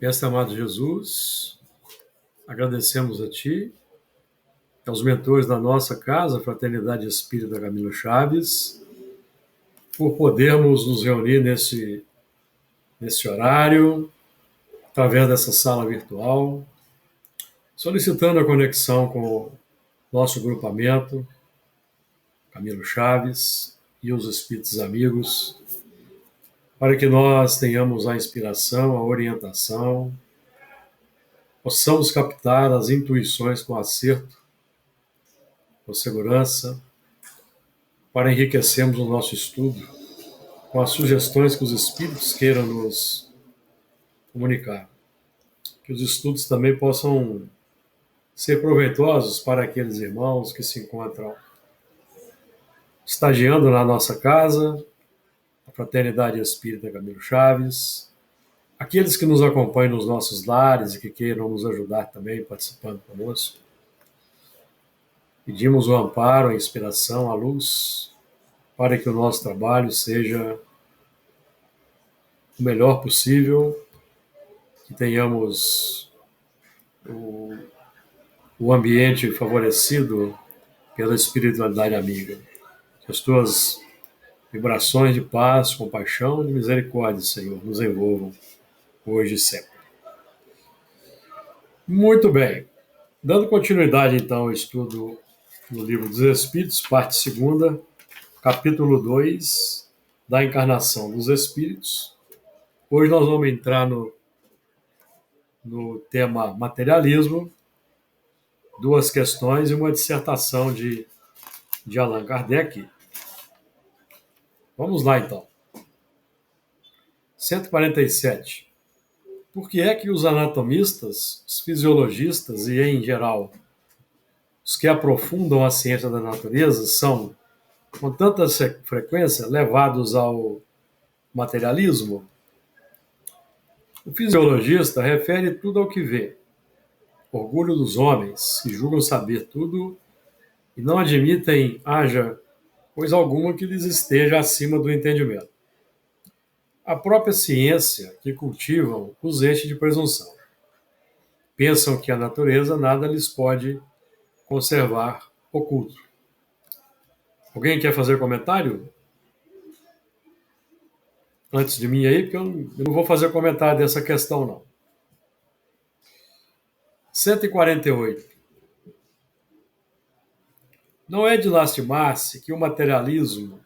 Mestre amado Jesus, agradecemos a Ti, aos mentores da nossa casa, Fraternidade Espírita Camilo Chaves, por podermos nos reunir nesse horário, através dessa sala virtual, solicitando a conexão com o nosso grupamento, Camilo Chaves e os Espíritos Amigos, para que nós tenhamos a inspiração, a orientação, possamos captar as intuições com acerto, com segurança, para enriquecermos o nosso estudo com as sugestões que os Espíritos queiram nos comunicar. Que os estudos também possam ser proveitosos para aqueles irmãos que se encontram estagiando na nossa casa, a Fraternidade Espírita Camilo Chaves, aqueles que nos acompanham nos nossos lares e que queiram nos ajudar também participando conosco. Pedimos o amparo, a inspiração, a luz, para que o nosso trabalho seja o melhor possível, que tenhamos o ambiente favorecido pela espiritualidade amiga. Que as tuas vibrações de paz, compaixão e misericórdia, Senhor, nos envolvam hoje e sempre. Muito bem. Dando continuidade, então, ao estudo no Livro dos Espíritos, parte 2, capítulo 2, da encarnação dos Espíritos. Hoje nós vamos entrar no tema materialismo, 2 questões e uma dissertação de Allan Kardec. Vamos lá, então. 147. Por que é que os anatomistas, os fisiologistas e, em geral, os que aprofundam a ciência da natureza são, com tanta frequência, levados ao materialismo? O fisiologista refere tudo ao que vê. Orgulho dos homens, que julgam saber tudo e não admitem haja coisa alguma que lhes esteja acima do entendimento. A própria ciência que cultivam os enche de presunção. Pensam que a natureza nada lhes pode conservar oculto. Alguém quer fazer comentário? Antes de mim aí, porque eu não vou fazer comentário dessa questão, não. 148. Não é de lastimar-se que o materialismo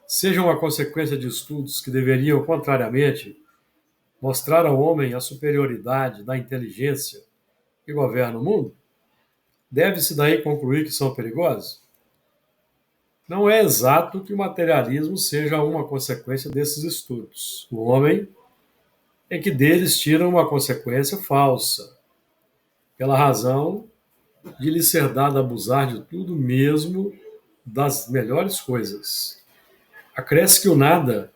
seja uma consequência de estudos que deveriam, contrariamente, mostrar ao homem a superioridade da inteligência que governa o mundo? Deve-se daí concluir que são perigosos? Não é exato que o materialismo seja uma consequência desses estudos. O homem é que deles tira uma consequência falsa, pela razão de lhe ser dado abusar de tudo, mesmo das melhores coisas. Acresce que o nada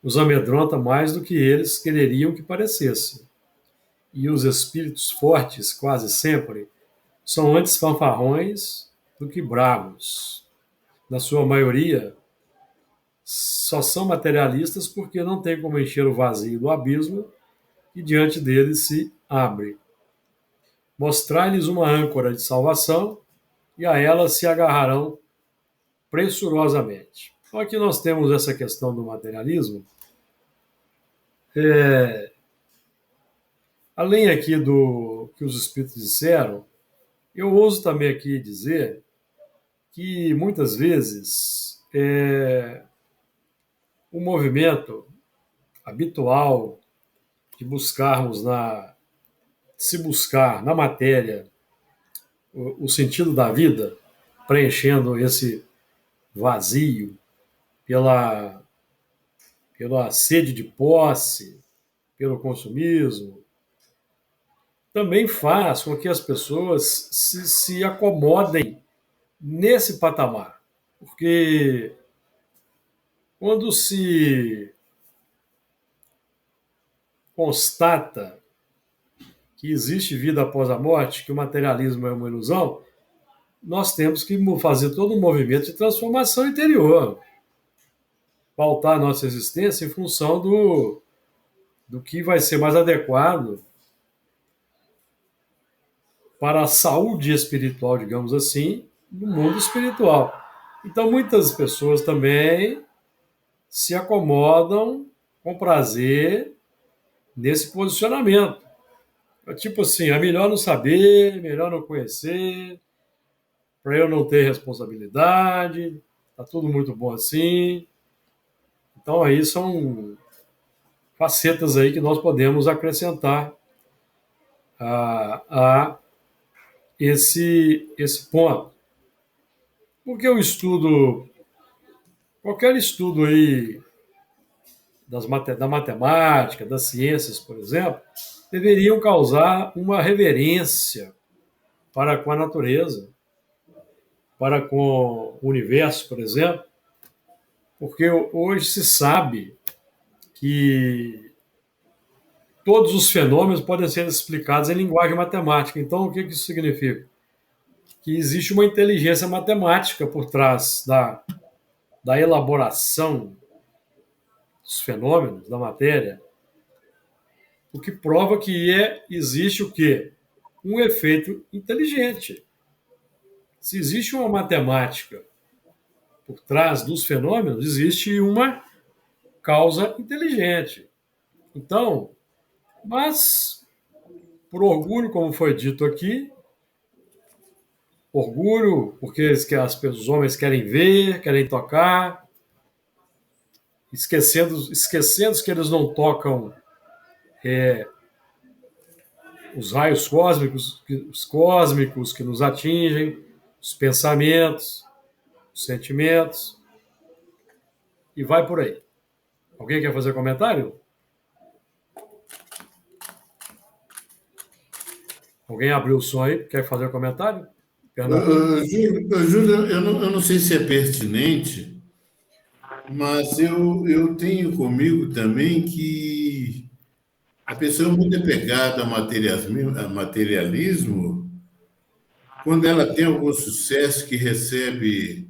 os amedronta mais do que eles quereriam que parecesse. E os espíritos fortes, quase sempre, são antes fanfarrões do que bravos. Na sua maioria, só são materialistas porque não têm como encher o vazio do abismo que diante deles se abre. Mostrar-lhes uma âncora de salvação e a ela se agarrarão pressurosamente. Então aqui nós temos essa questão do materialismo. Além aqui do que os espíritos disseram, eu ouso também aqui dizer que muitas vezes o movimento habitual de se buscar na matéria o sentido da vida, preenchendo esse vazio pela sede de posse, pelo consumismo, também faz com que as pessoas se acomodem nesse patamar. Porque quando se constata que existe vida após a morte, que o materialismo é uma ilusão, nós temos que fazer todo um movimento de transformação interior, pautar a nossa existência em função do que vai ser mais adequado para a saúde espiritual, digamos assim, no mundo espiritual. Então, muitas pessoas também se acomodam com prazer nesse posicionamento. Tipo assim, é melhor não saber, melhor não conhecer, para eu não ter responsabilidade, tá tudo muito bom assim. Então, aí são facetas aí que nós podemos acrescentar a esse ponto. Porque o estudo, qualquer estudo aí da matemática, das ciências, por exemplo, deveriam causar uma reverência para com a natureza, para com o universo, por exemplo, porque hoje se sabe que todos os fenômenos podem ser explicados em linguagem matemática. Então, o que isso significa? Que existe uma inteligência matemática por trás da elaboração dos fenômenos, da matéria, o que prova que existe o quê? Um efeito inteligente. Se existe uma matemática por trás dos fenômenos, existe uma causa inteligente. Então, mas, por orgulho, como foi dito aqui, orgulho porque os homens querem ver, querem tocar, esquecendo que eles não tocam os raios cósmicos que nos atingem, os pensamentos, os sentimentos, e vai por aí. Alguém quer fazer comentário? Alguém abriu o som aí? Quer fazer comentário? Fernando? Júlio, eu não sei se é pertinente, mas eu tenho comigo também que a pessoa é muito apegada a materialismo, quando ela tem algum sucesso que recebe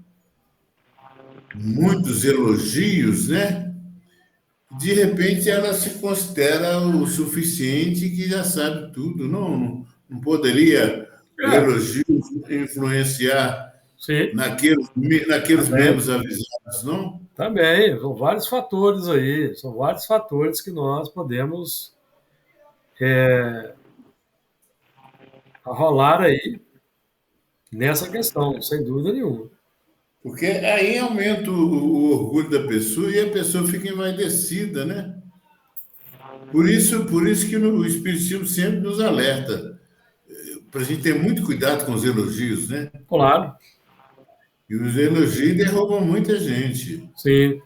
muitos elogios, né? De repente ela se considera o suficiente que já sabe tudo. Não poderia o É, elogio influenciar sim, naqueles também. menos avisados, não? Também, são vários fatores aí, são vários fatores que nós podemos rolar aí nessa questão, sem dúvida nenhuma. Porque aí aumenta o orgulho da pessoa e a pessoa fica envaidecida, né? Por isso que o Espiritismo sempre nos alerta, para a gente ter muito cuidado com os elogios, né? Claro, E os elogios derrubam muita gente. sim,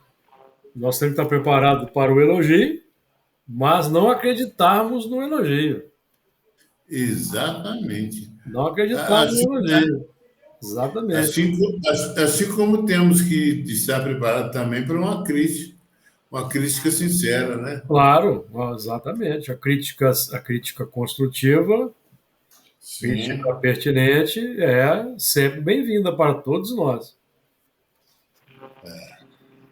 nós temos que estar preparados para o elogio, mas não acreditarmos no elogio. Exatamente. Não acreditar no Assim, elogio. Exatamente. assim como temos que estar preparados também para uma crítica sincera, né? Claro, exatamente. A crítica construtiva, crítica Sim. pertinente é sempre bem-vinda para todos nós.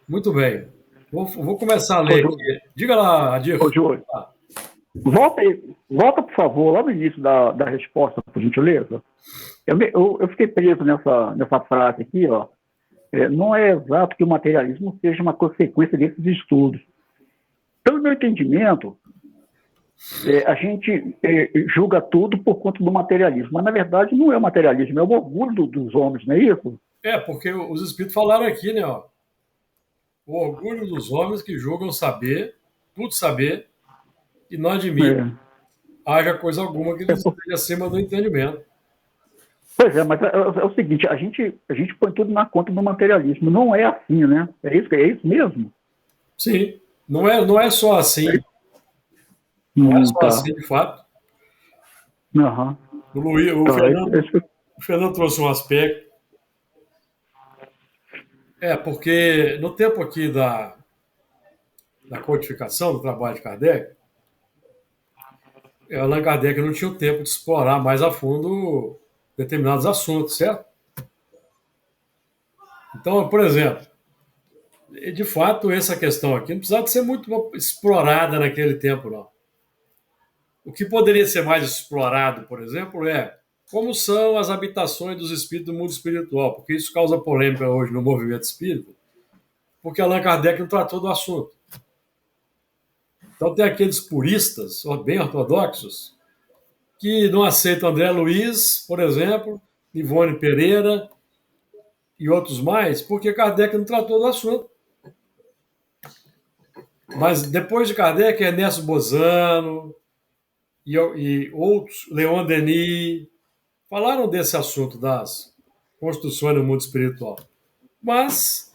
Muito bem. Vou começar a Ô, ler Júlio, aqui. Diga lá, ô, Adir. Júlio, Ah, volta aí, volta, por favor, lá no início da resposta, por gentileza. Eu fiquei preso nessa frase aqui, ó. Não é exato que o materialismo seja uma consequência desses estudos. Pelo meu entendimento, a gente julga tudo por conta do materialismo, mas na verdade não é o materialismo, é o orgulho dos homens, não é isso? porque os espíritos falaram aqui, né? Ó, o orgulho dos homens que julgam saber, tudo saber, e não admitem É, haja coisa alguma que é lhes esteja acima do entendimento. Pois é, mas é o seguinte, a gente põe tudo na conta do materialismo. Não é assim, né? É isso mesmo? Sim, não é só assim, não é só Tá. assim de fato. Aham. O, Luiz, o, Tá. Fernando, o Fernando trouxe um aspecto. Porque no tempo aqui da codificação do trabalho de Kardec, Allan Kardec não tinha o tempo de explorar mais a fundo determinados assuntos, certo? Então, por exemplo, de fato, essa questão aqui não precisava de ser muito explorada naquele tempo, não. O que poderia ser mais explorado, por exemplo, é como são as habitações dos espíritos do mundo espiritual, porque isso causa polêmica hoje no movimento espírita, porque Allan Kardec não tratou do assunto. Então tem aqueles puristas, bem ortodoxos, que não aceitam André Luiz, por exemplo, Ivone Pereira e outros mais, porque Kardec não tratou do assunto. Mas depois de Kardec, Ernesto Bozano e outros, Leon Denis, falaram desse assunto das construções no mundo espiritual. Mas,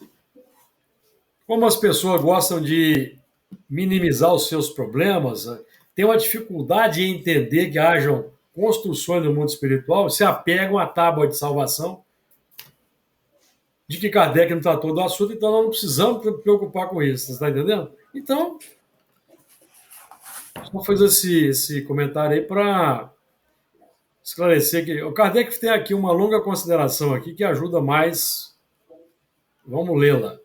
como as pessoas gostam de minimizar os seus problemas, têm uma dificuldade em entender que hajam construções no mundo espiritual, se apegam à tábua de salvação de que Kardec não tratou do assunto, então nós não precisamos nos preocupar com isso, você está entendendo? Então, só fazer esse comentário aí para esclarecer que o Kardec tem aqui uma longa consideração aqui que ajuda mais. Vamos lê-la.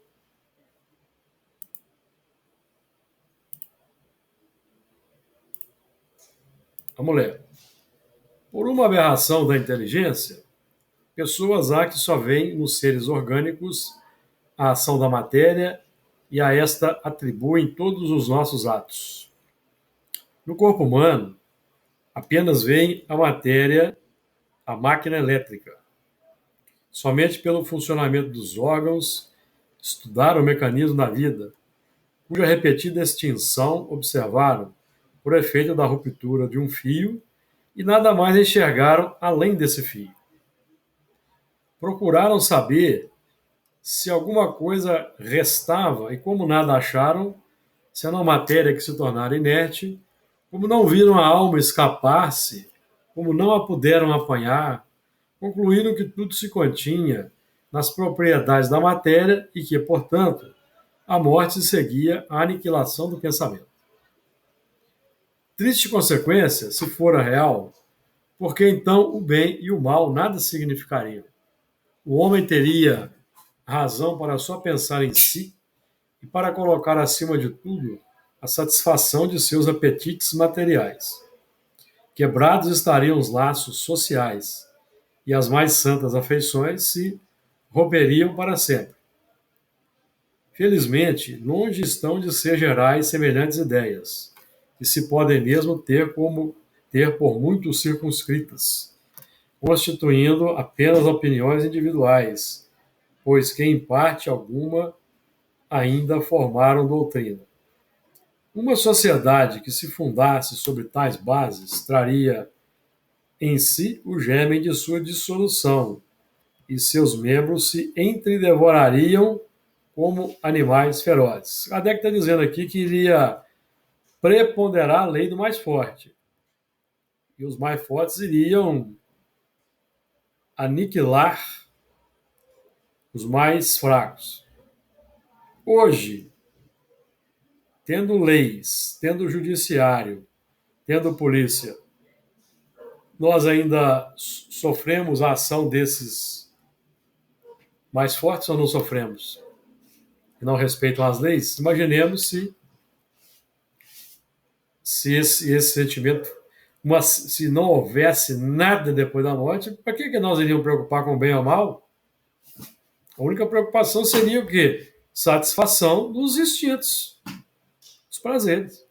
Vamos ler. Por uma aberração da inteligência, pessoas há que só veem nos seres orgânicos a ação da matéria e a esta atribuem todos os nossos atos. No corpo humano, apenas veem a matéria, a máquina elétrica. Somente pelo funcionamento dos órgãos, estudaram o mecanismo da vida, cuja repetida extinção observaram por efeito da ruptura de um fio e nada mais enxergaram além desse fio. Procuraram saber se alguma coisa restava e, como nada acharam, se era uma matéria que se tornara inerte, como não viram a alma escapar-se, como não a puderam apanhar, concluíram que tudo se continha nas propriedades da matéria e que, portanto, a morte seguia a aniquilação do pensamento. Triste consequência, se fora real, porque então o bem e o mal nada significariam. O homem teria razão para só pensar em si e para colocar acima de tudo a satisfação de seus apetites materiais. Quebrados estariam os laços sociais e as mais santas afeições se romperiam para sempre. Felizmente, longe estão de ser gerais semelhantes ideias, que se podem mesmo ter por muito circunscritas, constituindo apenas opiniões individuais, pois que em parte alguma ainda formaram doutrina. Uma sociedade que se fundasse sobre tais bases traria em si o gérmen de sua dissolução, e seus membros se entredevorariam como animais ferozes. Kardec está dizendo aqui que iria preponderar a lei do mais forte. E os mais fortes iriam aniquilar os mais fracos. Hoje, tendo leis, tendo judiciário, tendo polícia, nós ainda sofremos a ação desses mais fortes ou não sofremos? Que não respeitam as leis? Imaginemos se esse sentimento, se não houvesse nada depois da morte, para que nós iríamos preocupar com o bem ou mal? A única preocupação seria o quê? Satisfação dos instintos, dos prazeres.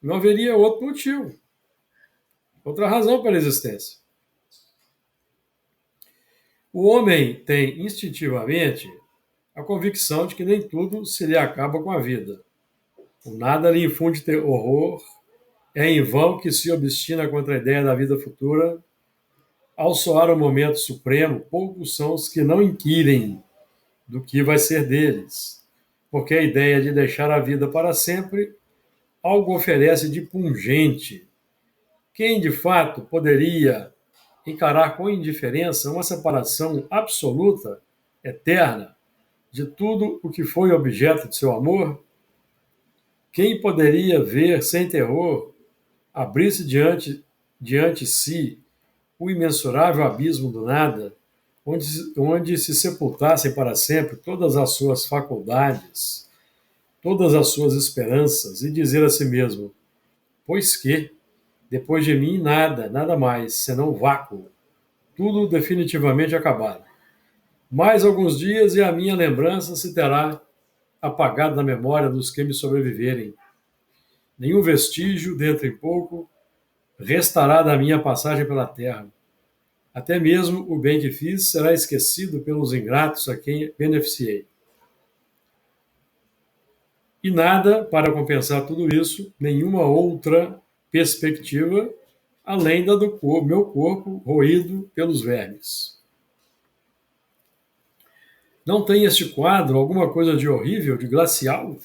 Não haveria outro motivo, outra razão pela existência. O homem tem instintivamente a convicção de que nem tudo se lhe acaba com a vida. O nada lhe infunde horror, é em vão que se obstina contra a ideia da vida futura. Ao soar o momento supremo, poucos são os que não inquirem do que vai ser deles, porque a ideia de deixar a vida para sempre algo oferece de pungente. Quem, de fato, poderia encarar com indiferença uma separação absoluta, eterna, de tudo o que foi objeto de seu amor? Quem poderia ver sem terror abrir-se diante si o imensurável abismo do nada, onde se sepultassem para sempre todas as suas faculdades, todas as suas esperanças, e dizer a si mesmo: pois que, depois de mim, nada, nada mais, senão vácuo, tudo definitivamente acabado. Mais alguns dias e a minha lembrança se terá apagado da memória dos que me sobreviverem. Nenhum vestígio, dentro em pouco, restará da minha passagem pela terra. Até mesmo o bem que fiz será esquecido pelos ingratos a quem beneficiei. E nada para compensar tudo isso, nenhuma outra perspectiva além da do meu corpo roído pelos vermes. Não tem este quadro alguma coisa de horrível, de glacial?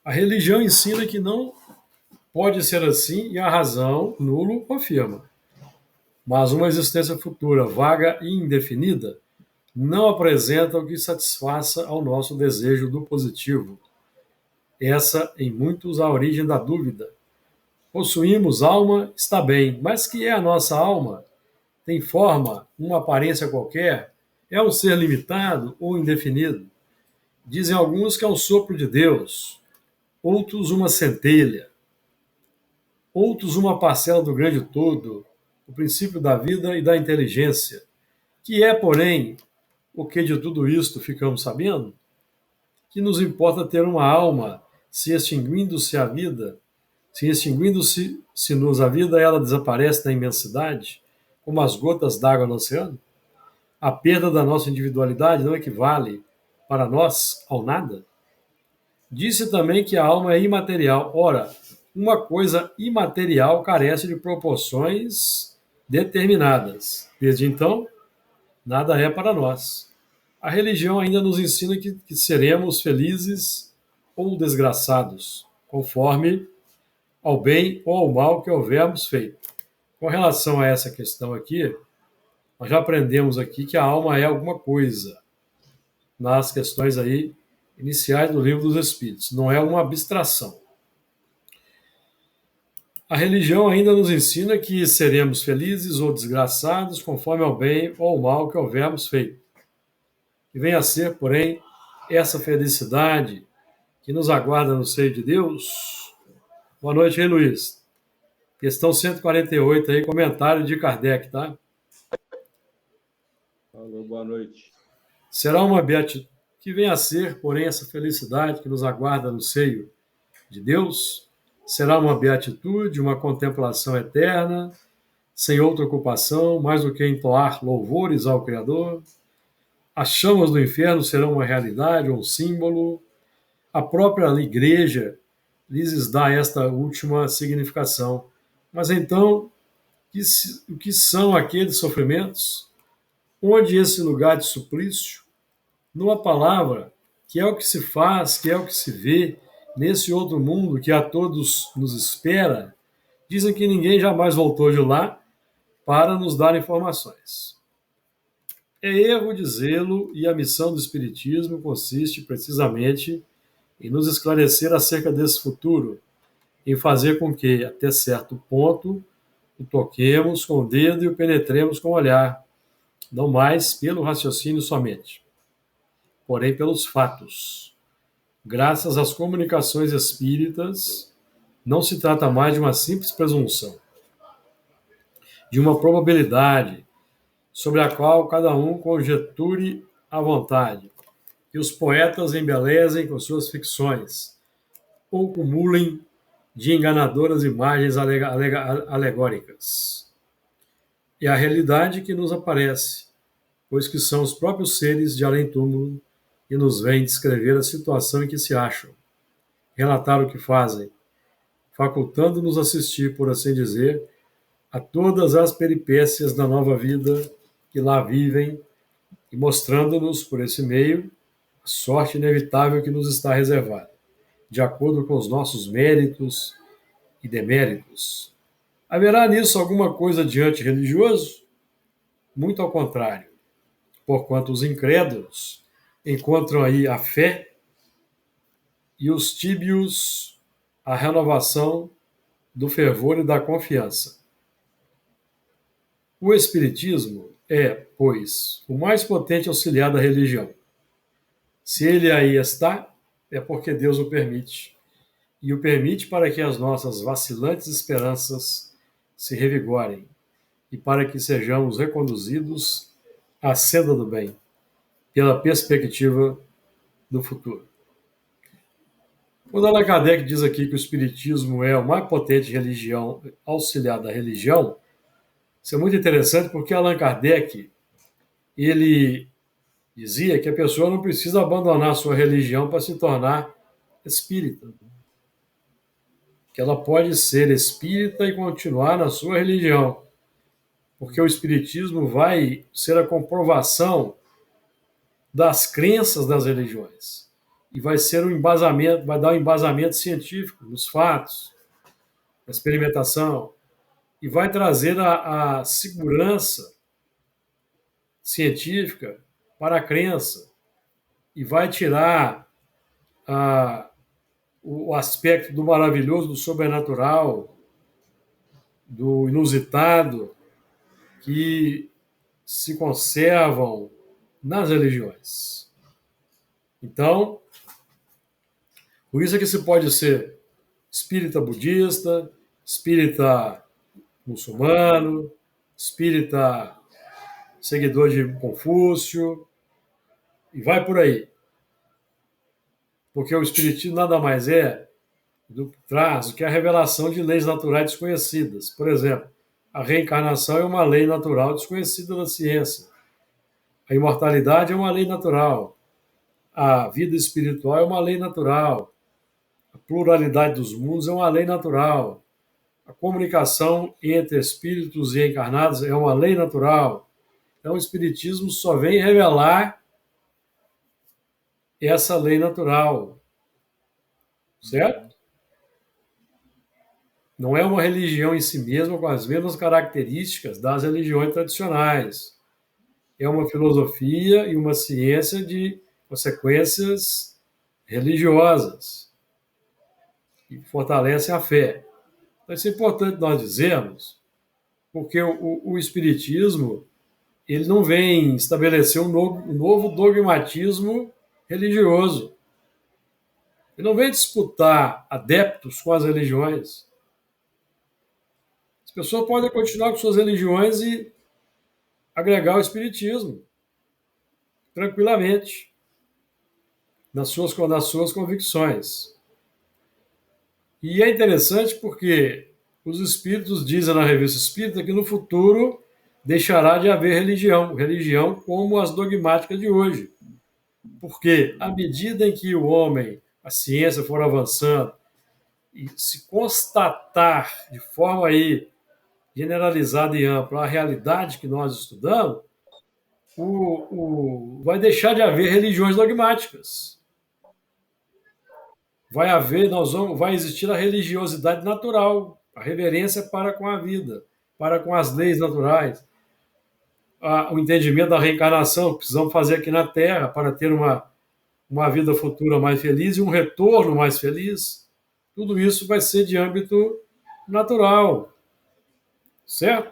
A religião ensina que não pode ser assim e a razão, nulo, confirma. Mas uma existência futura, vaga e indefinida, não apresenta o que satisfaça ao nosso desejo do positivo. Essa, em muitos, a origem da dúvida. Possuímos alma, está bem, mas que é a nossa alma? Tem forma, uma aparência qualquer? É um ser limitado ou indefinido? Dizem alguns que é um sopro de Deus, outros uma centelha, outros uma parcela do grande todo, o princípio da vida e da inteligência. Que é, porém, o que de tudo isto ficamos sabendo? Que nos importa ter uma alma, se extinguindo-se a vida, se extinguindo-se-nos a vida, ela desaparece na imensidade, como as gotas d'água no oceano? A perda da nossa individualidade não equivale, para nós, ao nada? Disse também que a alma é imaterial. Ora, uma coisa imaterial carece de proporções determinadas. Desde então, nada é para nós. A religião ainda nos ensina que seremos felizes ou desgraçados, conforme ao bem ou ao mal que houvermos feito. Com relação a essa questão aqui, nós já aprendemos aqui que a alma é alguma coisa, nas questões aí iniciais do Livro dos Espíritos, não é uma abstração. A religião ainda nos ensina que seremos felizes ou desgraçados conforme ao bem ou ao mal que houvermos feito. Que venha a ser, porém, essa felicidade que nos aguarda no seio de Deus. Boa noite, Rei Luiz. Questão 148 aí, comentário de Kardec, tá? Falou, boa noite. Será uma beatitude que venha a ser, porém, essa felicidade que nos aguarda no seio de Deus, será uma beatitude, uma contemplação eterna, sem outra ocupação, mais do que entoar louvores ao Criador. As chamas do inferno serão uma realidade, um símbolo. A própria igreja lhes dá esta última significação. Mas então, o que são aqueles sofrimentos? Onde esse lugar de suplício? Numa palavra, que é o que se faz, que é o que se vê, nesse outro mundo que a todos nos espera, dizem que ninguém jamais voltou de lá para nos dar informações. É erro dizê-lo, e a missão do Espiritismo consiste precisamente em nos esclarecer acerca desse futuro, em fazer com que, até certo ponto, o toquemos com o dedo e o penetremos com o olhar, não mais pelo raciocínio somente, porém pelos fatos. Graças às comunicações espíritas, não se trata mais de uma simples presunção, de uma probabilidade sobre a qual cada um conjeture à vontade, que os poetas embelezem com suas ficções, ou cumulem de enganadoras imagens alegóricas. É a realidade que nos aparece, pois que são os próprios seres de além-túmulo que nos vêm descrever a situação em que se acham, relatar o que fazem, facultando-nos assistir, por assim dizer, a todas as peripécias da nova vida que lá vivem e mostrando-nos, por esse meio, a sorte inevitável que nos está reservada, de acordo com os nossos méritos e deméritos. Haverá nisso alguma coisa de antirreligioso? Muito ao contrário, porquanto os incrédulos encontram aí a fé e os tíbios a renovação do fervor e da confiança. O Espiritismo é, pois, o mais potente auxiliar da religião. Se ele aí está, é porque Deus o permite. E o permite para que as nossas vacilantes esperanças se revigorem e para que sejamos reconduzidos à senda do bem, pela perspectiva do futuro. Quando Allan Kardec diz aqui que o Espiritismo é a mais potente religião auxiliar da religião, isso é muito interessante porque Allan Kardec ele dizia que a pessoa não precisa abandonar a sua religião para se tornar espírita, que ela pode ser espírita e continuar na sua religião, porque o espiritismo vai ser a comprovação das crenças das religiões e vai ser um embasamento, vai dar um embasamento científico nos fatos, na experimentação e vai trazer a segurança científica para a crença e vai tirar o aspecto do maravilhoso, do sobrenatural, do inusitado que se conservam nas religiões. Então, por isso é que se pode ser espírita budista, espírita muçulmano, espírita seguidor de Confúcio, e vai por aí. Porque o espiritismo nada mais é do que traz, que é a revelação de leis naturais desconhecidas. Por exemplo, a reencarnação é uma lei natural desconhecida da ciência. A imortalidade é uma lei natural. A vida espiritual é uma lei natural. A pluralidade dos mundos é uma lei natural. A comunicação entre espíritos e encarnados é uma lei natural. Então, o Espiritismo só vem revelar essa lei natural, certo? Não é uma religião em si mesma com as mesmas características das religiões tradicionais. É uma filosofia e uma ciência de consequências religiosas que fortalecem a fé. Então, isso é importante nós dizermos, porque o Espiritismo ele não vem estabelecer um novo dogmatismo religioso. Ele não vem disputar adeptos com as religiões. As pessoas podem continuar com suas religiões e agregar o espiritismo tranquilamente nas suas convicções. E é interessante porque os espíritos dizem na Revista Espírita que no futuro deixará de haver religião como as dogmáticas de hoje. Porque à medida em que o homem, a ciência for avançando e se constatar de forma aí generalizada e ampla a realidade que nós estudamos, vai deixar de haver religiões dogmáticas. Vai existir a religiosidade natural, a reverência para com a vida, para com as leis naturais, o entendimento da reencarnação que precisamos fazer aqui na Terra para ter uma vida futura mais feliz e um retorno mais feliz. Tudo isso vai ser de âmbito natural, certo?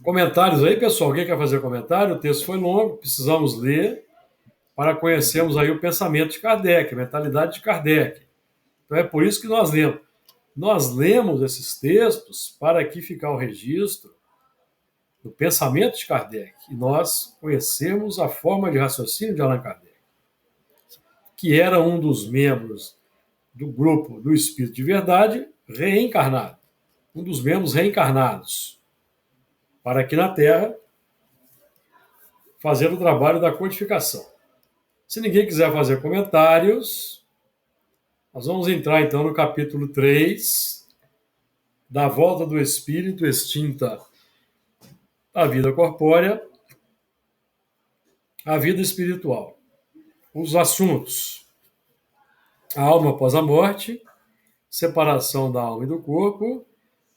Comentários aí, pessoal? Alguém quer fazer comentário? O texto foi longo, precisamos ler para conhecermos aí o pensamento de Kardec, a mentalidade de Kardec. Então é por isso que nós lemos. Nós lemos esses textos para aqui ficar o registro do pensamento de Kardec e nós conhecemos a forma de raciocínio de Allan Kardec, que era um dos membros do grupo do Espírito de Verdade reencarnado, um dos membros reencarnados, para aqui na Terra fazer o trabalho da codificação. Se ninguém quiser fazer comentários, nós vamos entrar então no capítulo 3 da volta do espírito extinta à vida corpórea, à vida espiritual. Os assuntos: a alma após a morte, separação da alma e do corpo,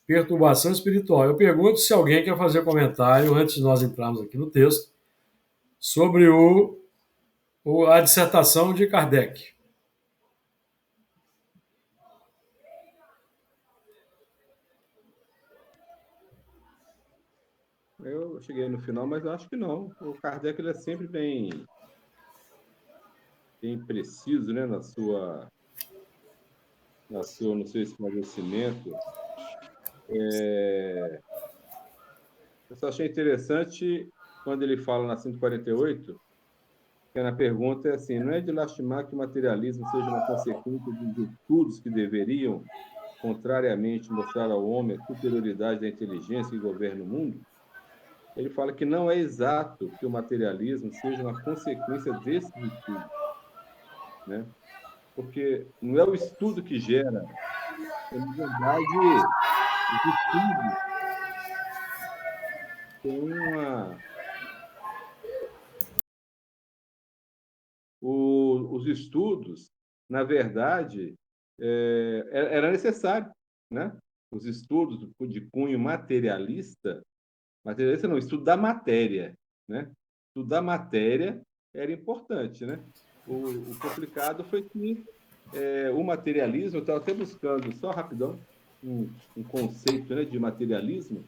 perturbação espiritual. Eu pergunto se alguém quer fazer comentário, antes de nós entrarmos aqui no texto, sobre a dissertação de Kardec. Eu cheguei no final, mas eu acho que não. O Kardec ele é sempre bem preciso, né, no seu esclarecimento. Eu só achei interessante quando ele fala na 148, que na pergunta é assim: não é de lastimar que o materialismo seja uma consequência dos estudos que deveriam, contrariamente, mostrar ao homem a superioridade da inteligência que governa o mundo? Ele fala que não é exato que o materialismo seja uma consequência desses estudos, né? Porque não é o estudo que gera, é, na verdade, os estudos têm os estudos, na verdade, era necessário, né? Os estudos de cunho materialista não, estudo da matéria, né? Estudo da matéria era importante, né? O complicado foi que o materialismo, eu estava até buscando, só rapidão, um conceito, né, de materialismo.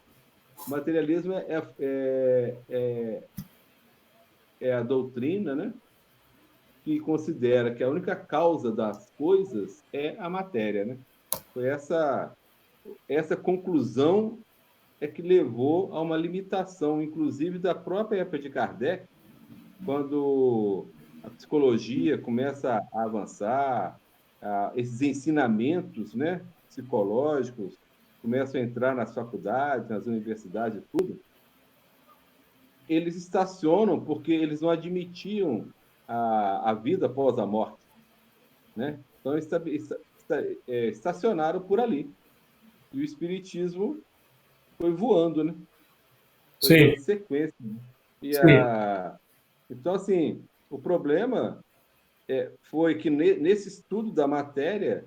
O materialismo é a doutrina, né, que considera que a única causa das coisas é a matéria, né? Foi essa conclusão que levou a uma limitação, inclusive da própria época de Kardec, quando a psicologia começa a avançar, esses ensinamentos, né, psicológicos começam a entrar nas faculdades, nas universidades e tudo, eles estacionam porque eles não admitiam a vida após a morte, né? Então, estacionaram por ali. E o espiritismo foi voando, né? Foi Sim, dando sequência. Né? sim, Então, assim, o problema foi que nesse estudo da matéria,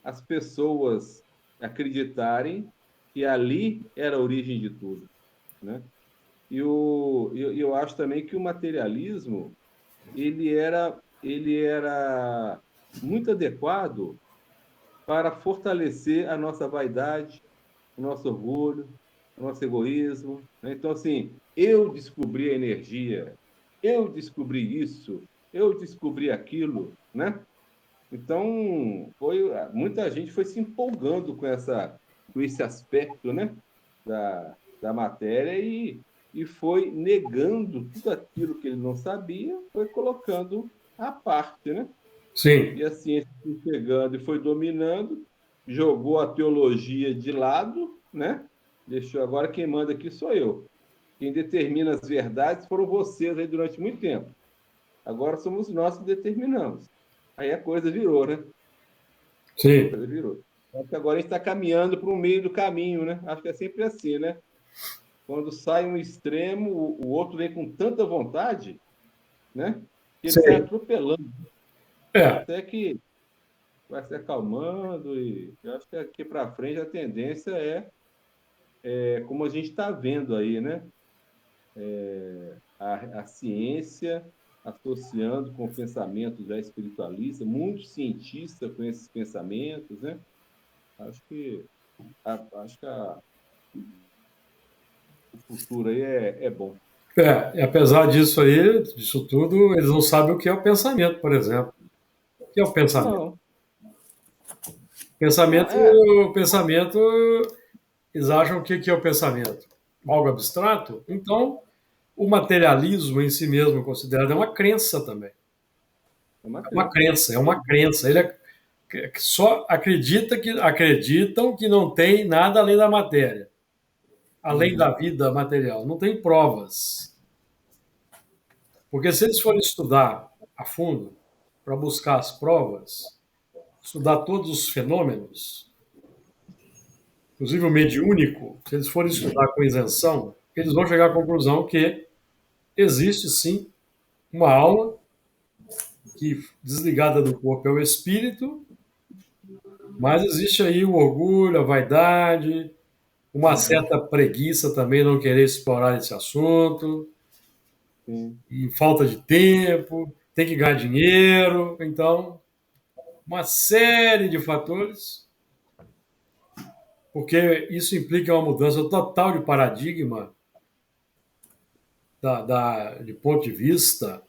as pessoas acreditarem que ali era a origem de tudo, né? Eu acho também que o materialismo ele era muito adequado para fortalecer a nossa vaidade, o nosso orgulho, o nosso egoísmo, né? Então, assim, eu descobri a energia, eu descobri isso, eu descobri aquilo, né? Então, muita gente foi se empolgando com esse aspecto, né, da matéria e foi negando tudo aquilo que ele não sabia, foi colocando à parte, né? sim, E a ciência foi chegando e foi dominando, jogou a teologia de lado, né? Deixou agora quem manda aqui sou eu. Quem determina as verdades foram vocês aí durante muito tempo. Agora somos nós que determinamos. Aí a coisa virou, né? A sim. coisa virou. Acho que agora a gente está caminhando para o meio do caminho, né? Acho que é sempre assim, né? Quando sai um extremo, o outro vem com tanta vontade, né? Que ele sai Sim. atropelando. É, Até que vai se acalmando e eu acho que aqui para frente a tendência como a gente está vendo aí, né? A ciência associando com o pensamento já espiritualista, muitos cientistas com esses pensamentos, né? Acho que, acho que o futuro aí é bom. e apesar disso aí, disso tudo, eles não sabem o que é o pensamento, por exemplo. O que é o pensamento? Não, não, Pensamento, pensamento, eles acham o que é o pensamento? Algo abstrato? Então, o materialismo em si mesmo, considerado, é uma crença também. é uma É uma crença. crença, é uma crença. Só acreditam que não tem nada além da matéria, além da Uhum, vida material. Não tem provas. Porque se eles forem estudar a fundo, para buscar as provas, estudar todos os fenômenos, inclusive o mediúnico, se eles forem estudar com isenção, eles vão chegar à conclusão que existe sim uma alma que, desligada do corpo, é o espírito, mas existe aí o orgulho, a vaidade, uma certa preguiça também não querer explorar esse assunto, sim. e falta de tempo, tem que ganhar dinheiro, então uma série de fatores, porque isso implica uma mudança total de paradigma de ponto de vista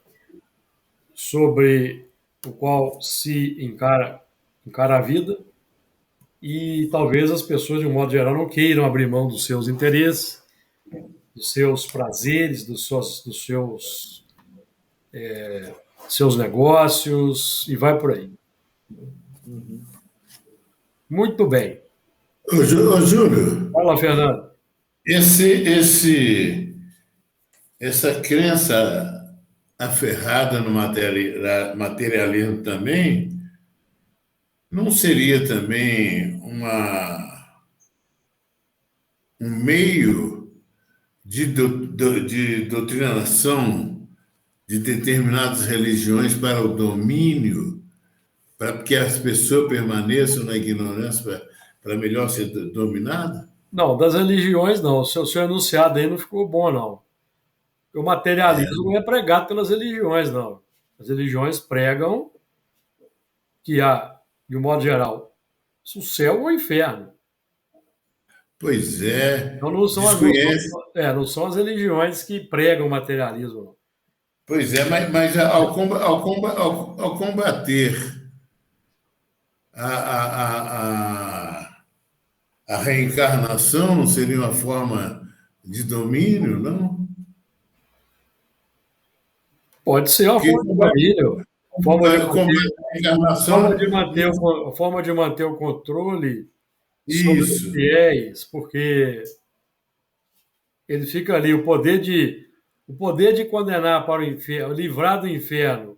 sobre o qual se encara a vida, e talvez as pessoas, de um modo geral, não queiram abrir mão dos seus interesses, dos seus prazeres, seus negócios, e vai por aí. Uhum. Muito bem. Ô, Júlio, Fala, Fernando. essa crença aferrada no materialismo também não seria também um meio de doutrinação de determinadas religiões para o domínio, para que as pessoas permaneçam na ignorância para melhor ser dominada? Não, das religiões não. O seu enunciado aí não ficou bom, não. O materialismo não é pregado pelas religiões, não. As religiões pregam que há, de um modo geral, o céu ou o inferno. Pois Então é, não são desconhece. não são as religiões que pregam o materialismo, não. Pois é, mas ao combater a, a reencarnação, não seria uma forma de domínio, não? Pode ser uma Porque forma de domínio, forma de combate manter, a reencarnação. forma de manter o controle sobre os Isso, fiéis, porque ele fica ali, o poder de condenar para o inferno, livrar do inferno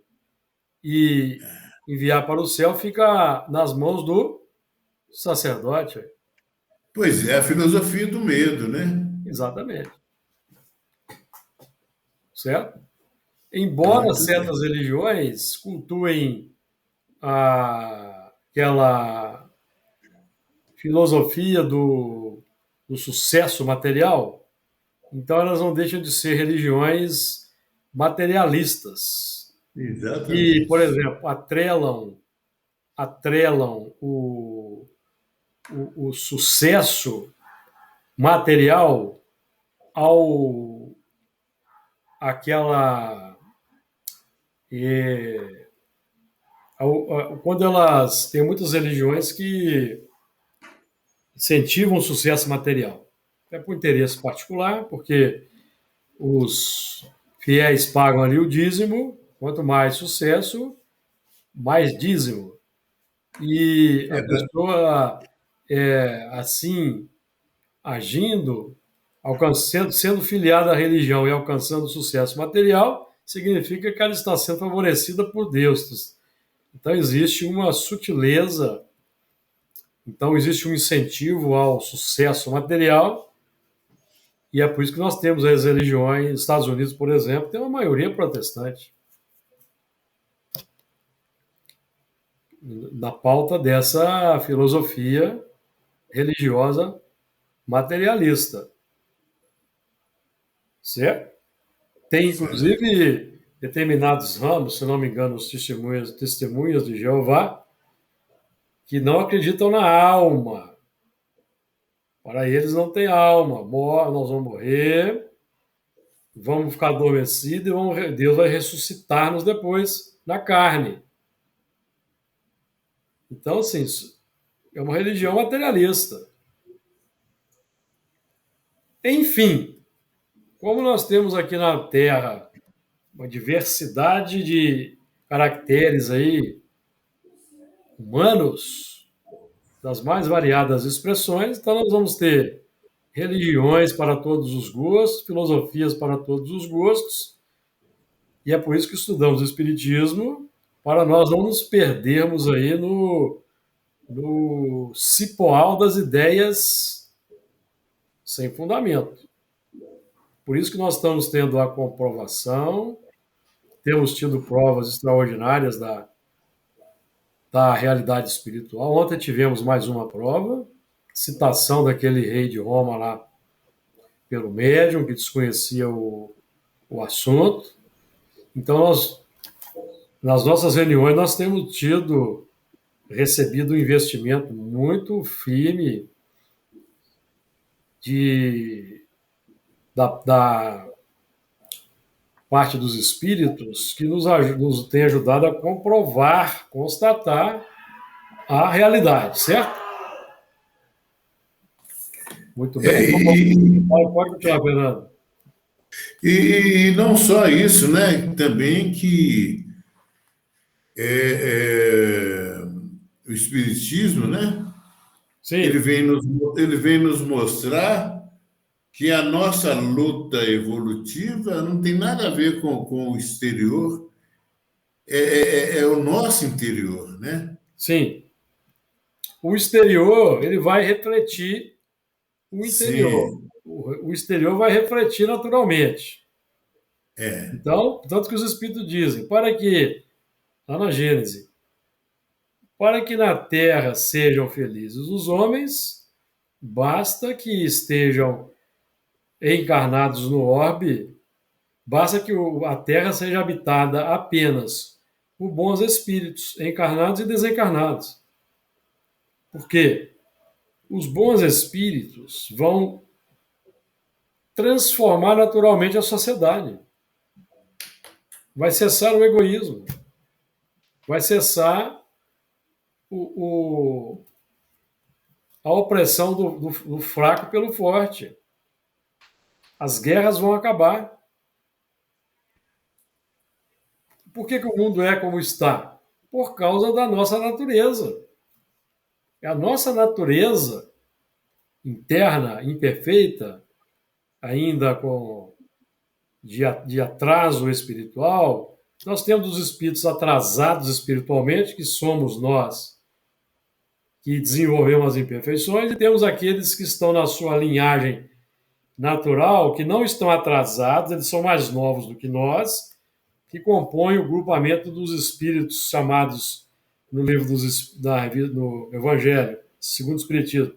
e enviar para o céu fica nas mãos do sacerdote. pois é, a filosofia do medo, né? Exatamente. Certo? Embora Muito bem. certas religiões cultuem aquela filosofia do sucesso material, então elas não deixam de ser religiões materialistas. E, por Exatamente. exemplo, atrelam o sucesso material ao aquela é, quando elas tem muitas religiões que incentivam o sucesso material. É por interesse particular, porque os fiéis pagam ali o dízimo, quanto mais sucesso, mais dízimo. E a pessoa, assim, agindo, sendo filiada à religião e alcançando sucesso material, significa que ela está sendo favorecida por Deus. Então, existe uma sutileza, então, existe um incentivo ao sucesso material, e é por isso que nós temos as religiões, Estados Unidos, por exemplo, tem uma maioria protestante na pauta dessa filosofia religiosa materialista, certo? Tem, inclusive, determinados ramos, se não me engano, os testemunhas de Jeová, que não acreditam na alma. Para eles não tem alma. Nós vamos morrer, vamos ficar adormecidos e Deus vai ressuscitar-nos depois na carne. Então, assim, é uma religião materialista. Enfim, como nós temos aqui na Terra uma diversidade de caracteres aí humanos, das mais variadas expressões, então nós vamos ter religiões para todos os gostos, filosofias para todos os gostos, e é por isso que estudamos o Espiritismo, para nós não nos perdermos aí no cipoal das ideias sem fundamento. Por isso que nós estamos tendo a comprovação, temos tido provas extraordinárias da realidade espiritual. Ontem tivemos mais uma prova, citação daquele rei de Roma lá pelo médium, que desconhecia o assunto. Então, nas nossas reuniões, nós temos recebido um investimento muito firme da parte dos espíritos que nos tem ajudado a comprovar, constatar a realidade, certo? Muito bem. Pode continuar, Fernando. E não só isso, né? Também que o Espiritismo, né? Ele Sim, vem nos, ele vem nos mostrar que a nossa luta evolutiva não tem nada a ver com o exterior, é o nosso interior, né? sim. O exterior, ele vai refletir o interior. Sim, O exterior vai refletir naturalmente. Então, tanto que os espíritos dizem, lá na Gênese, para que na terra sejam felizes os homens, basta que estejam encarnados no orbe, basta que a terra seja habitada apenas por bons espíritos, encarnados e desencarnados. Por quê? Os bons espíritos vão transformar naturalmente a sociedade. Vai cessar o egoísmo, vai cessar o, a opressão do fraco pelo forte. As guerras vão acabar. Por que o mundo é como está? Por causa da nossa natureza. É a nossa natureza interna, imperfeita, ainda de atraso espiritual. Nós temos os espíritos atrasados espiritualmente, que somos nós, que desenvolvemos as imperfeições, e temos aqueles que estão na sua linhagem natural, que não estão atrasados, eles são mais novos do que nós, que compõem o grupamento dos espíritos chamados no livro no Evangelho, segundo o Espiritismo,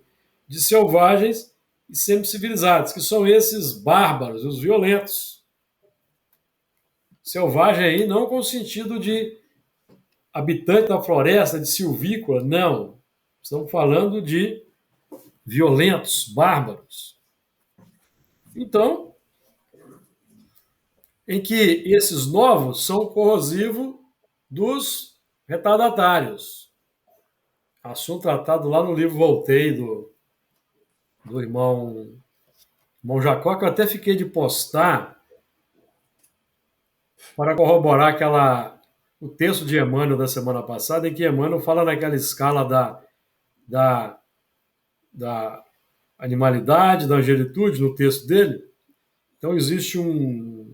de selvagens e semi-civilizados, que são esses bárbaros, os violentos. Selvagem aí não com o sentido de habitante da floresta, de silvícola, não. Estamos falando de violentos, bárbaros. Então, em que esses novos são corrosivos dos retardatários. Assunto tratado lá no livro Voltei, do irmão Jacó, que eu até fiquei de postar para corroborar o texto de Emmanuel da semana passada, em que Emmanuel fala naquela escala da animalidade, da angelitude, no texto dele. Então, existe uma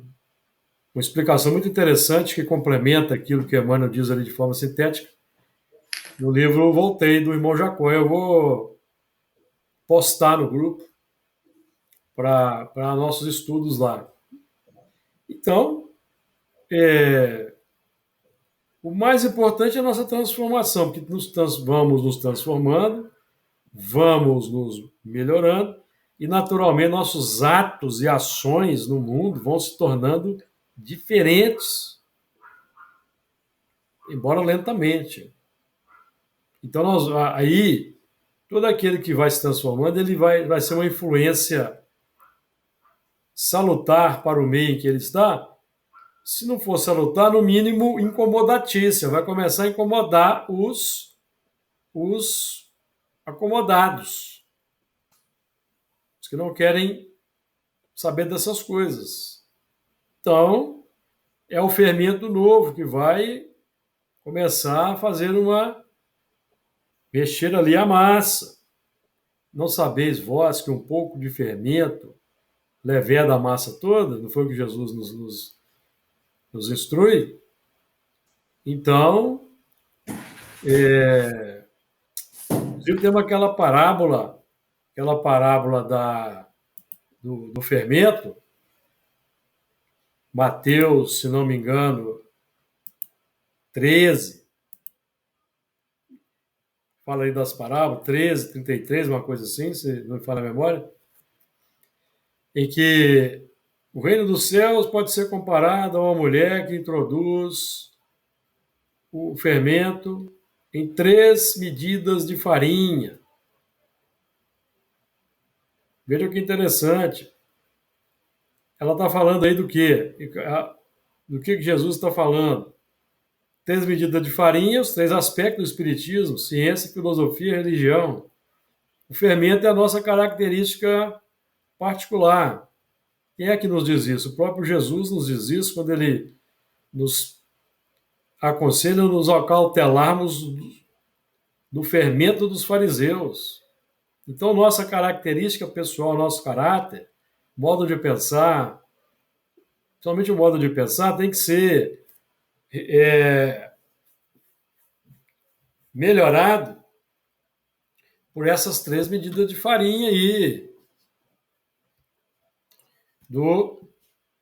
explicação muito interessante que complementa aquilo que Emmanuel diz ali de forma sintética. No livro Voltei, do irmão Jacó. Eu vou postar no grupo para nossos estudos lá. Então, o mais importante é a nossa transformação, porque vamos nos transformando, vamos nos melhorando, e naturalmente nossos atos e ações no mundo vão se tornando diferentes, embora lentamente. Então, aí, todo aquele que vai se transformando, ele vai ser uma influência salutar para o meio em que ele está. Se não for salutar, no mínimo incomodatícia. Vai começar a incomodar os acomodados, os que não querem saber dessas coisas. Então, é o fermento novo que vai começar a fazer mexer ali a massa. Não sabeis vós que um pouco de fermento leveda a massa toda? Não foi o que Jesus nos instrui? Então, inclusive temos aquela parábola do fermento, Mateus, se não me engano, 13, fala aí das parábolas, 13, 33, uma coisa assim, se não me falha a memória, em que o reino dos céus pode ser comparado a uma mulher que introduz o fermento em 3 medidas de farinha. Veja que interessante. Ela está falando aí do quê? do que Jesus está falando. 3 medidas de farinha, os 3 aspectos do espiritismo: ciência, filosofia, religião. O fermento é a nossa característica particular. Quem é que nos diz isso? O próprio Jesus nos diz isso quando ele nos aconselha a nos acautelarmos do fermento dos fariseus. Então, nossa característica pessoal, nosso caráter, modo de pensar, somente o modo de pensar tem que ser melhorado por essas 3 medidas de farinha aí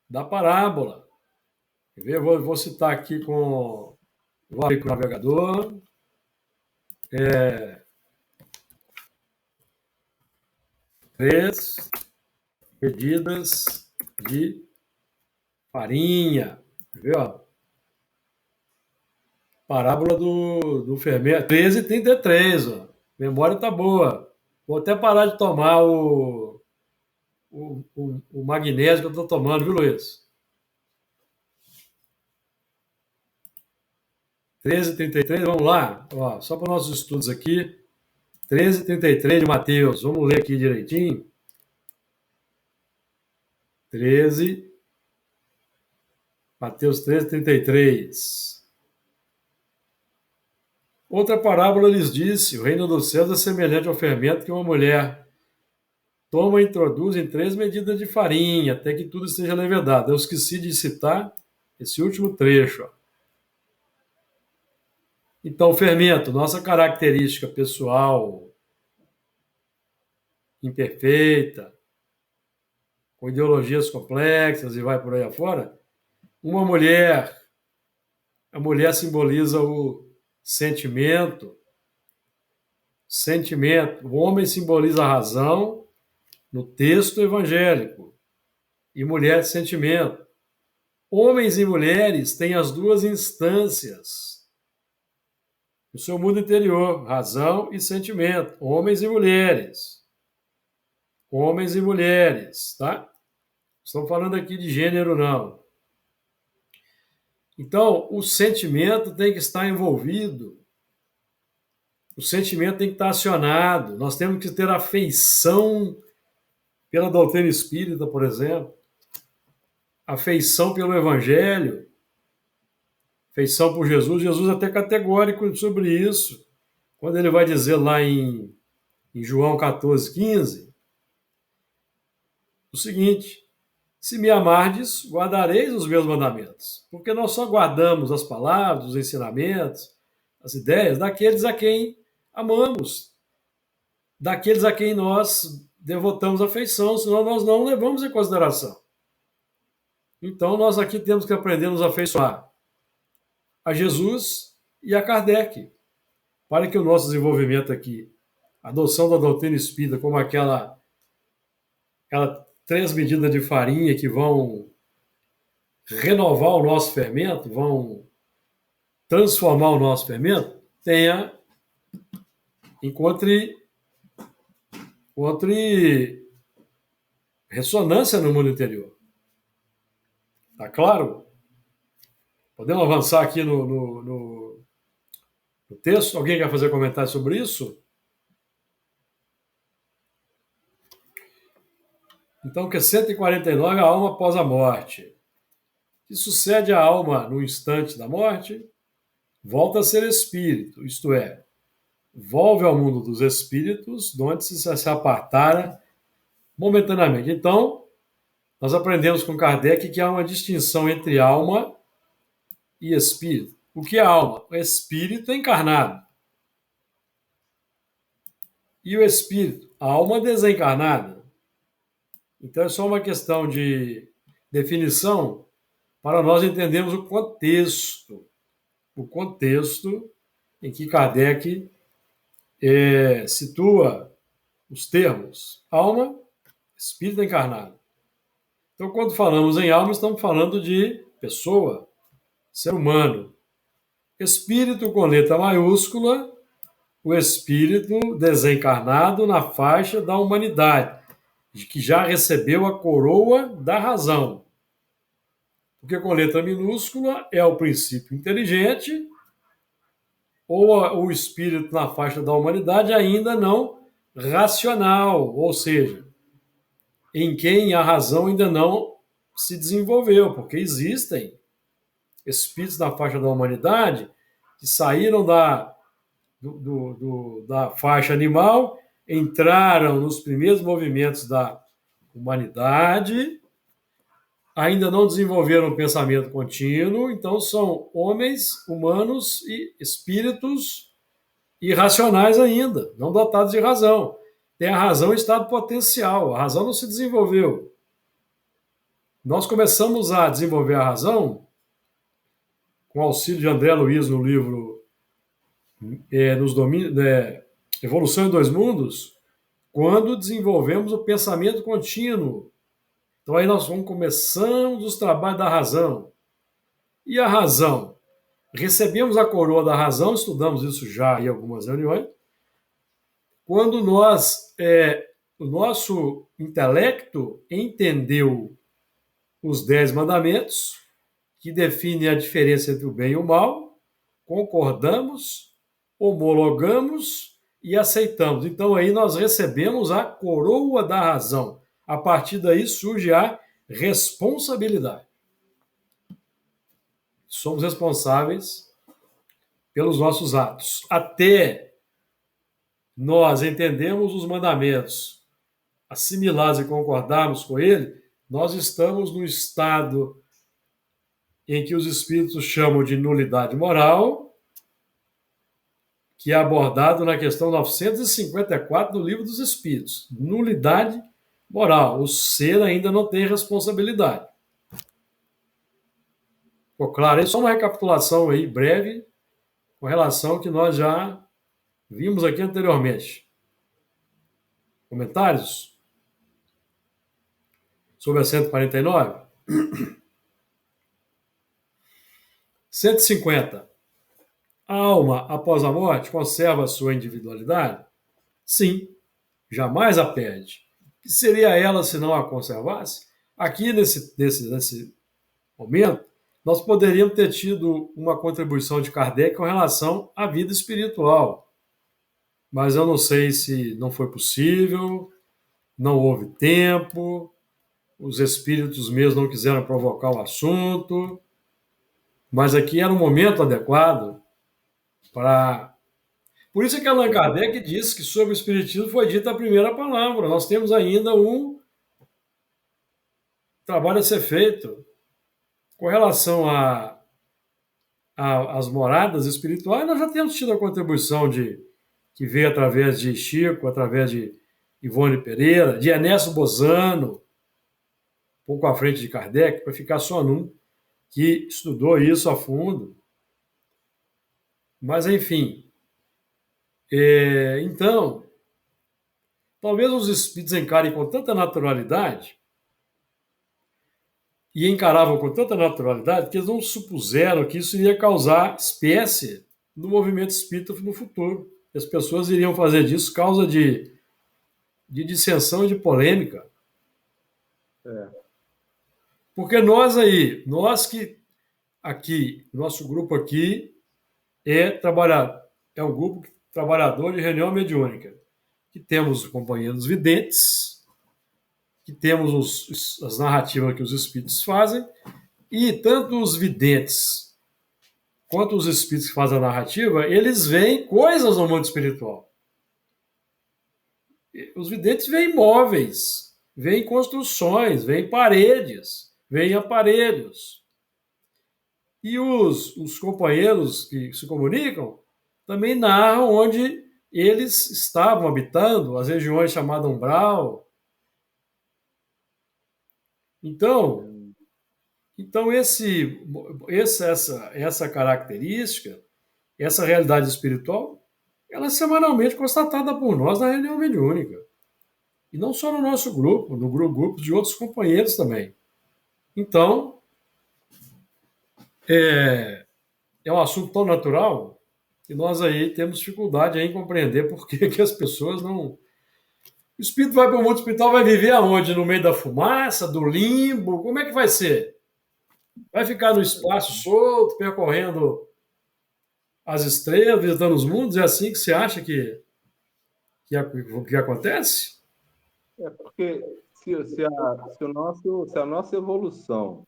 da parábola. Quer ver? Vou citar aqui vou abrir com o navegador. 3 medidas de farinha. Quer ver? Ó? Parábola do fermento. 13h33. Ó. Memória tá boa. Vou até parar de tomar o magnésio que eu estou tomando, viu, Luiz? 13h33, vamos lá. Ó, só para os nossos estudos aqui. 13h33 de Mateus. Vamos ler aqui direitinho. 13. Mateus 13h33. Outra parábola lhes disse: o reino dos céus é semelhante ao fermento que uma mulher toma e introduz em 3 medidas de farinha, até que tudo esteja levedado. Eu esqueci de citar esse último trecho. Ó. Então, o fermento, nossa característica pessoal imperfeita, com ideologias complexas e vai por aí afora. A mulher simboliza o sentimento, o homem simboliza a razão no texto evangélico, e mulher, sentimento. Homens e mulheres têm as 2 instâncias no seu mundo interior, razão e sentimento. Homens e mulheres. Homens e mulheres, tá? Estamos falando aqui de gênero, não. Então, o sentimento tem que estar envolvido. O sentimento tem que estar acionado. Nós temos que ter afeição pela doutrina espírita, por exemplo. Afeição pelo Evangelho. Afeição por Jesus. Jesus é até categórico sobre isso. Quando ele vai dizer lá em João 14,15, o seguinte: se me amardes, guardareis os meus mandamentos. Porque nós só guardamos as palavras, os ensinamentos, as ideias daqueles a quem amamos, daqueles a quem nós devotamos afeição, senão nós não levamos em consideração. Então, nós aqui temos que aprender a nos afeiçoar a Jesus e a Kardec, para que o nosso desenvolvimento aqui, a adoção da doutrina espírita como aquela 3 medidas de farinha que vão renovar o nosso fermento, vão transformar o nosso fermento, encontre ressonância no mundo interior. Tá claro? Podemos avançar aqui no texto? Alguém quer fazer comentário sobre isso? Então, que é 149, a alma após a morte. O que sucede à alma no instante da morte? Volta a ser espírito, isto é, volve ao mundo dos espíritos, de onde se apartara momentaneamente. Então, nós aprendemos com Kardec que há uma distinção entre alma e espírito. O que é alma? O espírito encarnado. E o espírito? A alma desencarnada. Então, é só uma questão de definição para nós entendermos o contexto em que Kardec situa os termos alma, espírito encarnado. Então, quando falamos em alma, estamos falando de pessoa, ser humano. Espírito com letra maiúscula, o espírito desencarnado na faixa da humanidade, de que já recebeu a coroa da razão. Porque com letra minúscula é o princípio inteligente ou o espírito na faixa da humanidade ainda não racional, ou seja, em quem a razão ainda não se desenvolveu, porque existem espíritos na faixa da humanidade que saíram da faixa animal, entraram nos primeiros movimentos da humanidade, ainda não desenvolveram o pensamento contínuo, então são homens, humanos e espíritos irracionais ainda, não dotados de razão. Tem a razão em estado potencial, a razão não se desenvolveu. Nós começamos a desenvolver a razão com auxílio de André Luiz no livro Evolução em Dois Mundos, quando desenvolvemos o pensamento contínuo. Então aí nós vamos começando os trabalhos da razão. E a razão? Recebemos a coroa da razão, estudamos isso já em algumas reuniões, quando o nosso intelecto entendeu os 10 mandamentos, que definem a diferença entre o bem e o mal, concordamos, homologamos e aceitamos. Então aí nós recebemos a coroa da razão. A partir daí surge a responsabilidade. Somos responsáveis pelos nossos atos. Até nós entendemos os mandamentos, assimilados e concordarmos com ele, nós estamos no estado em que os espíritos chamam de nulidade moral, que é abordado na questão 954 do Livro dos Espíritos. Nulidade moral. O ser ainda não tem responsabilidade. Ficou claro? É só uma recapitulação aí breve com relação ao que nós já vimos aqui anteriormente. Comentários sobre a 149? 150. A alma, após a morte, conserva a sua individualidade? Sim, jamais a perde. Que seria ela se não a conservasse? Aqui, nesse momento, nós poderíamos ter tido uma contribuição de Kardec com relação à vida espiritual. Mas eu não sei se não foi possível, não houve tempo, os espíritos mesmo não quiseram provocar o assunto. Mas aqui era um momento adequado para... Por isso é que Allan Kardec disse que sobre o Espiritismo foi dita a primeira palavra. Nós temos ainda um trabalho a ser feito com relação às moradas espirituais. Nós já temos tido a contribuição que veio através de Chico, através de Ivone Pereira, de Ernesto Bozano, um pouco à frente de Kardec, para ficar só num, que estudou isso a fundo. Mas, enfim, então, talvez os espíritos encarem com tanta naturalidade, e encaravam com tanta naturalidade, que eles não supuseram que isso iria causar espécie no movimento espírita no futuro. As pessoas iriam fazer disso causa de dissensão e de polêmica. Porque nós que aqui, nosso grupo aqui é um grupo trabalhador de reunião mediúnica, que temos companheiros videntes, que temos as narrativas que os espíritos fazem, e tanto os videntes quanto os espíritos que fazem a narrativa, eles veem coisas no mundo espiritual. Os videntes veem móveis, veem construções, veem paredes, veem aparelhos. E os companheiros que se comunicam também narram onde eles estavam habitando, as regiões chamadas umbral. Então essa característica, essa realidade espiritual, ela é semanalmente constatada por nós na reunião mediúnica. E não só no nosso grupo, no grupo de outros companheiros também. Então, é um assunto tão natural que nós aí temos dificuldade em compreender por que as pessoas não... O espírito vai para o mundo espiritual, vai viver aonde? No meio da fumaça, do limbo? Como é que vai ser? Vai ficar no espaço solto, percorrendo as estrelas, visitando os mundos? É assim que você acha que acontece? É porque se a nossa evolução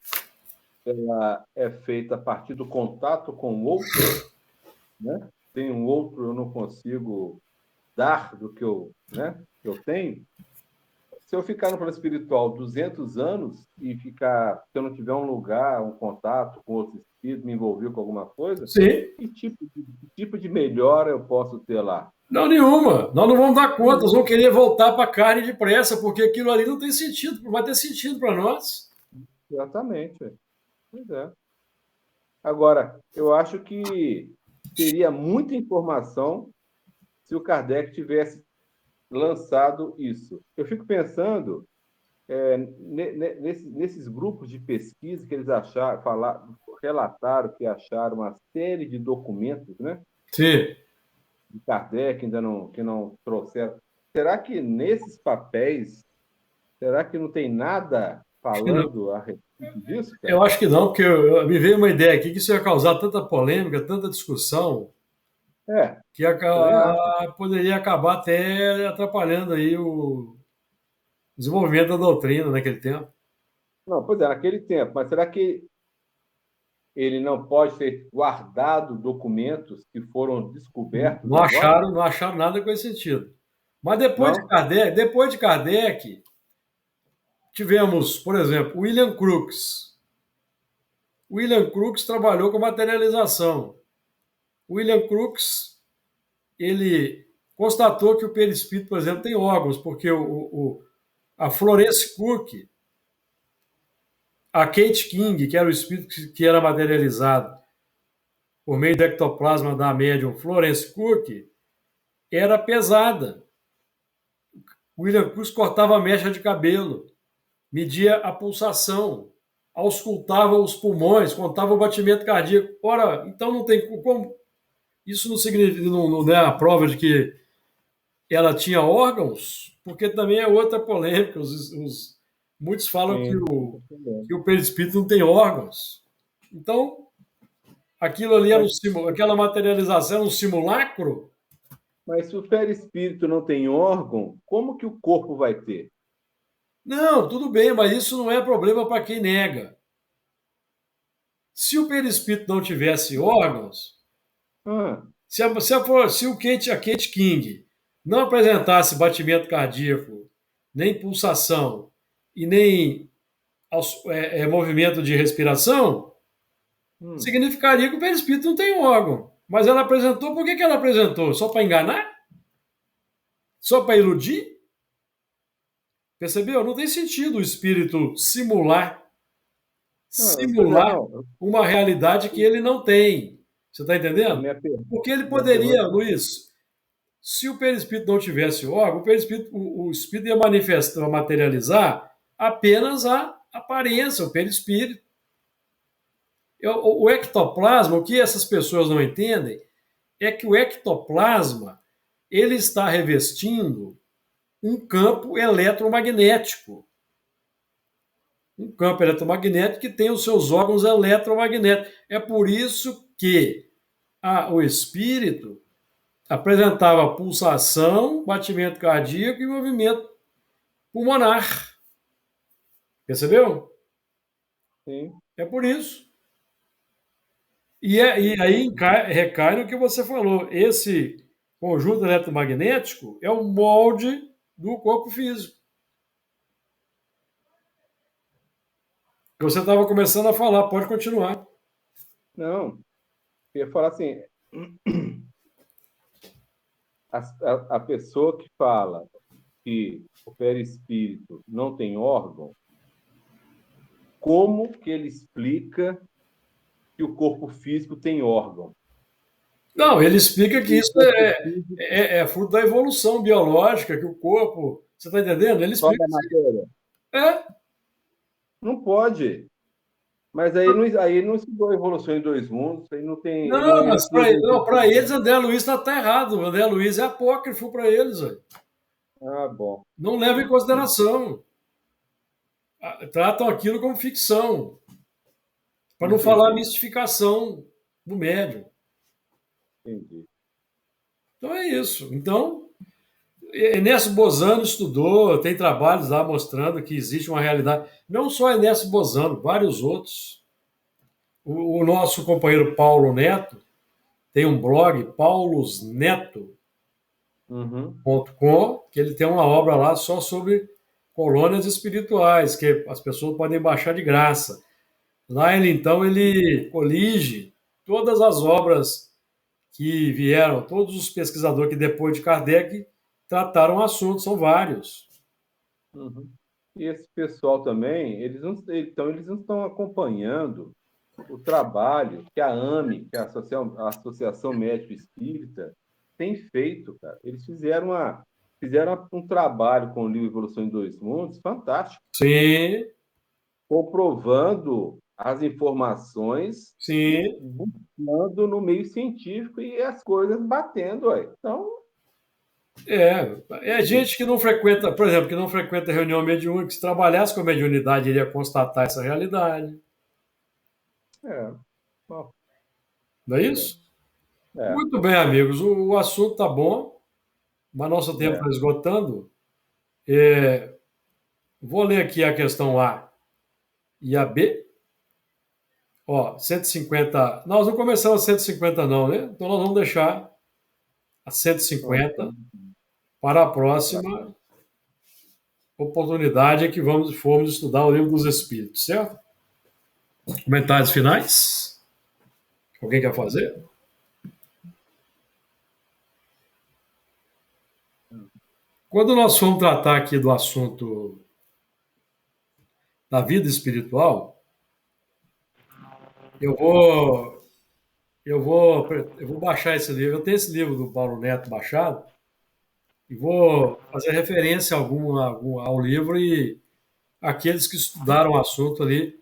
ela é feita a partir do contato com o outro, né? Tem um outro, eu não consigo dar do que eu tenho. Se eu ficar no plano espiritual 200 anos e ficar, se eu não tiver um lugar, um contato com outro espírito, me envolver com alguma coisa, Sim. que tipo de melhora eu posso ter lá? Não, nenhuma. Nós não vamos dar conta, nós vamos querer voltar para a carne depressa, porque aquilo ali não tem sentido, não vai ter sentido para nós. Exatamente. Pois é. Agora, eu acho que teria muita informação se o Kardec tivesse lançado isso. Eu fico pensando nesses grupos de pesquisa que eles acharam, relataram que acharam uma série de documentos, né, Sim. de Kardec que não trouxeram. Será que nesses papéis, será que não tem nada falando a respeito disso, Eu cara? acho que não, porque me veio uma ideia aqui que isso ia causar tanta polêmica, tanta discussão, que Também acho. poderia acabar até atrapalhando aí o desenvolvimento da doutrina naquele tempo. Não, pois é, naquele tempo, mas será que ele não pode ter guardado documentos que foram descobertos agora? Não acharam nada com esse sentido. Mas Não? Depois de Kardec, tivemos, por exemplo, William Crookes. William Crookes trabalhou com materialização. William Crookes, ele constatou que o perispírito, por exemplo, tem órgãos, porque a Florence Cook, a Kate King, que era o espírito que era materializado por meio do ectoplasma da médium Florence Cook, era pesada. William Cruz cortava a mecha de cabelo, media a pulsação, auscultava os pulmões, contava o batimento cardíaco. Ora, então não tem como. Isso não significa, não é a prova de que ela tinha órgãos, porque também é outra polêmica. Muitos falam Sim. que o perispírito não tem órgãos. Então, aquilo ali era Mas, aquela materialização era um simulacro. mas se o perispírito não tem órgão, como que o corpo vai ter? Não, tudo bem, mas isso não é problema para quem nega. Se o perispírito não tivesse órgãos, Ah, se a Kate King não apresentasse batimento cardíaco, nem pulsação e nem movimento de respiração, hum. significaria que o perispírito não tem órgão. Mas ela apresentou, por que ela apresentou? Só para enganar? Só para iludir? Percebeu? Não tem sentido o espírito Pois é, simular não. uma realidade que ele não tem. Você está A entendendo? minha, per- Porque ele minha poderia, pergunta. Luiz, se o perispírito não tivesse órgão, o espírito ia manifestar, materializar apenas a aparência, o perispírito. O ectoplasma, o que essas pessoas não entendem é que o ectoplasma ele está revestindo um campo eletromagnético. Um campo eletromagnético que tem os seus órgãos eletromagnéticos. É por isso que o espírito apresentava pulsação, batimento cardíaco e movimento pulmonar. Percebeu? Sim. É por isso. E aí recai no que você falou. Esse conjunto eletromagnético é o molde do corpo físico. Que você estava começando a falar, pode continuar. Não, eu ia falar assim, a pessoa que fala que o perispírito não tem órgão, como que ele explica que o corpo físico tem órgão? Não, ele explica que E o isso corpo físico é fruto da evolução biológica, que o corpo. Você está entendendo? Ele só explica da matéria? É, Não pode. Mas aí não estudou evolução em dois mundos, aí não tem, ele não, não mas se evoluiu. para eles André Luiz está errado. O André Luiz é apócrifo para eles. Véio. Ah, bom. Não leva em consideração. Tratam aquilo como ficção. Para não falar a mistificação do médium. Entendi. Então é isso. Então, Ernesto Bozano estudou, tem trabalhos lá mostrando que existe uma realidade. Não só Ernesto Bozano, vários outros. O nosso companheiro Paulo Neto tem um blog, paulosneto.com, que ele tem uma obra lá só sobre colônias espirituais, que as pessoas podem baixar de graça. Lá ele colige todas as obras que vieram, todos os pesquisadores que depois de Kardec trataram o assunto, são vários. E esse pessoal também, eles não estão acompanhando o trabalho que a AME, que é a Associação Médico Espírita, tem feito, cara. Eles fizeram um trabalho com o livro Evolução em Dois Mundos fantástico. Sim. Comprovando as informações, sim, buscando no meio científico e as coisas batendo aí. Então, é gente que não frequenta, por exemplo, que não frequenta reunião mediúnica, que se trabalhasse com a mediunidade, iria constatar essa realidade. bom, Não é isso? É. Muito bem, amigos. O assunto está bom, mas nosso tempo está esgotando. Vou ler aqui a questão A e a B. 150. Nós não começamos a 150, não, né? Então nós vamos deixar a 150 para a próxima oportunidade em que formos estudar o Livro dos Espíritos, certo? Comentários finais? Alguém quer fazer? Quando nós formos tratar aqui do assunto da vida espiritual, eu vou baixar esse livro. Eu tenho esse livro do Paulo Neto baixado e vou fazer referência ao livro e aqueles que estudaram o assunto ali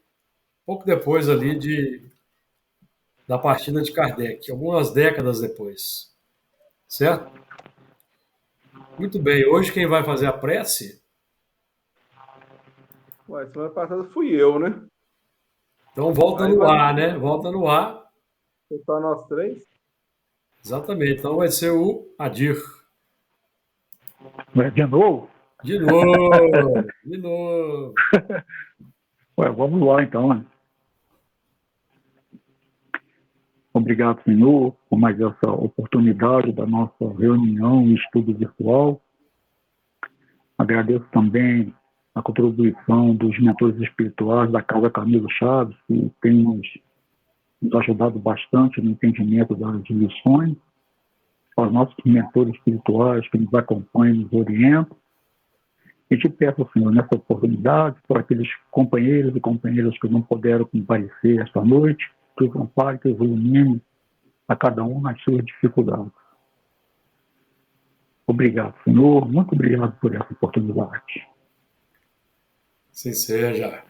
pouco depois ali da partida de Kardec, algumas décadas depois. Certo? Muito bem. Hoje quem vai fazer a prece? Semana passada fui eu, né? Então volta no ar, né? Volta no ar. Só nós três? Exatamente. Então vai ser o Adir. De novo? De novo. De novo. Vamos lá, então, né? Obrigado, senhor, por mais essa oportunidade da nossa reunião e estudo virtual. Agradeço também a contribuição dos mentores espirituais da Casa Camilo Chaves, que tem nos ajudado bastante no entendimento das lições, aos nossos mentores espirituais que nos acompanham e nos orientam. E te peço, Senhor, nessa oportunidade, por aqueles companheiros e companheiras que não puderam comparecer esta noite, que os ampare, que os ilumine a cada um nas suas dificuldades. Obrigado, Senhor. Muito obrigado por essa oportunidade. Sim, seja.